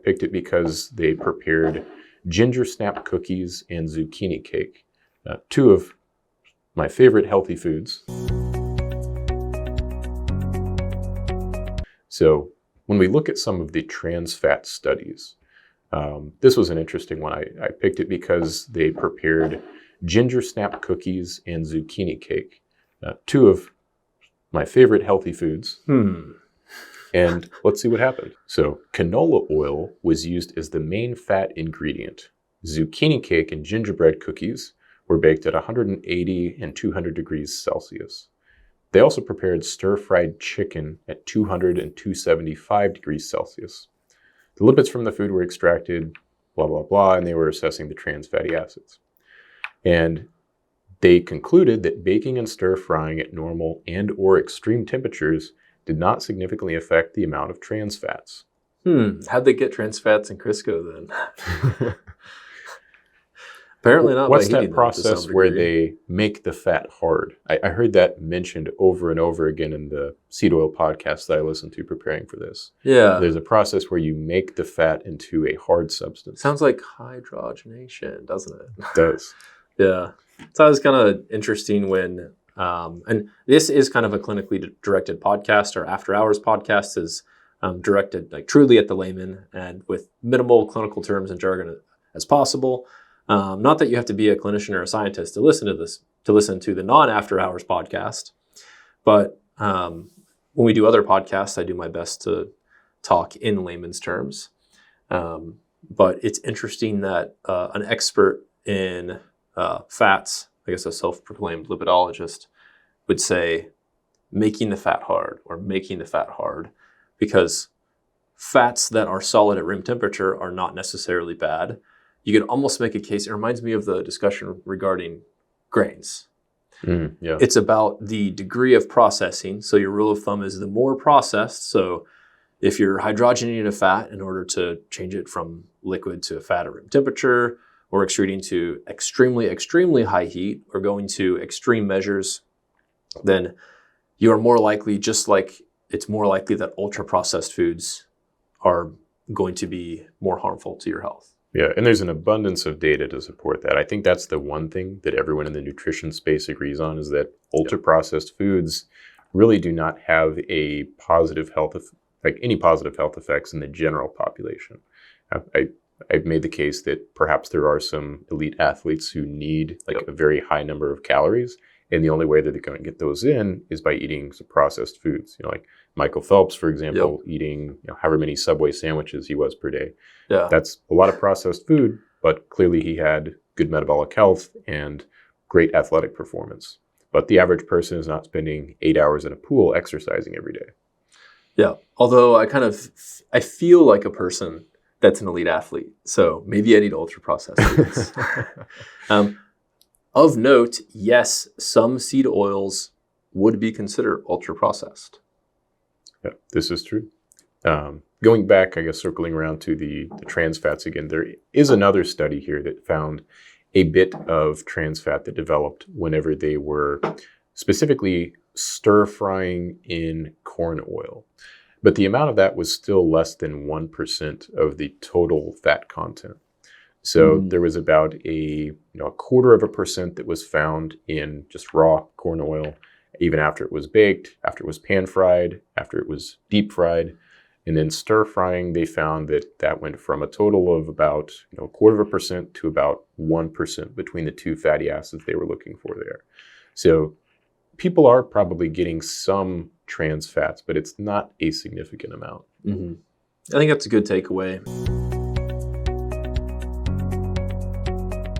picked it because they prepared ginger snap cookies and zucchini cake, two of my favorite healthy foods. So when we look at some of the trans fat studies, this was an interesting one. I picked it because they prepared ginger snap cookies and zucchini cake, two of my favorite healthy foods. And let's see what happened. So canola oil was used as the main fat ingredient. Zucchini cake and gingerbread cookies were baked at 180 and 200 degrees Celsius. They also prepared stir-fried chicken at 200 and 275 degrees Celsius. The lipids from the food were extracted, blah, blah, blah, and they were assessing the trans fatty acids. And they concluded that baking and stir-frying at normal and or extreme temperatures did not significantly affect the amount of trans fats. How'd they get trans fats in Crisco then? Apparently not. What's that process where they make the fat hard? I heard that mentioned over and over again in the seed oil podcast that I listened to preparing for this. Yeah. There's a process where you make the fat into a hard substance. Sounds like hydrogenation, doesn't it? It does. Yeah. So it was kind of interesting when, and this is kind of a clinically directed podcast. Our after hours podcast is directed like truly at the layman and with minimal clinical terms and jargon as possible. Not that you have to be a clinician or a scientist to listen to this, to listen to the non-after hours podcast. But when we do other podcasts, I do my best to talk in layman's terms. But it's interesting that an expert in fats, I guess a self-proclaimed lipidologist, would say making the fat hard or making the fat hard, because fats that are solid at room temperature are not necessarily bad. You could almost make a case. It reminds me of the discussion regarding grains. Yeah. It's about the degree of processing. So your rule of thumb is the more processed. So if you're hydrogenating a fat in order to change it from liquid to fat at room temperature, or extruding to extremely, extremely high heat, or going to extreme measures, then you are more likely, just like it's more likely that ultra-processed foods are going to be more harmful to your health. Yeah, and there's an abundance of data to support that. I think that's the one thing that everyone in the nutrition space agrees on, is that ultra-processed foods really do not have a positive health, like any positive health effects in the general population. I've made the case that perhaps there are some elite athletes who need like a very high number of calories, and the only way that they're going to get those in is by eating some processed foods. You know, like Michael Phelps, for example, eating however many Subway sandwiches he was per day. Yeah, that's a lot of processed food, but clearly he had good metabolic health and great athletic performance. But the average person is not spending 8 hours in a pool exercising every day. Yeah, although I feel like a person that's an elite athlete, so maybe I need ultra processed foods. Of note, yes, some seed oils would be considered ultra processed. Yeah, this is true. Going back, I guess, circling around to the trans fats again, there is another study here that found a bit of trans fat that developed whenever they were specifically stir frying in corn oil. But the amount of that was still less than 1% of the total fat content. So there was about a 1/4% that was found in just raw corn oil, even after it was baked, after it was pan fried, after it was deep fried. And then stir frying, they found that went from a total of about 1/4% to about 1% between the two fatty acids they were looking for there. So people are probably getting some trans fats, but it's not a significant amount. I think that's a good takeaway.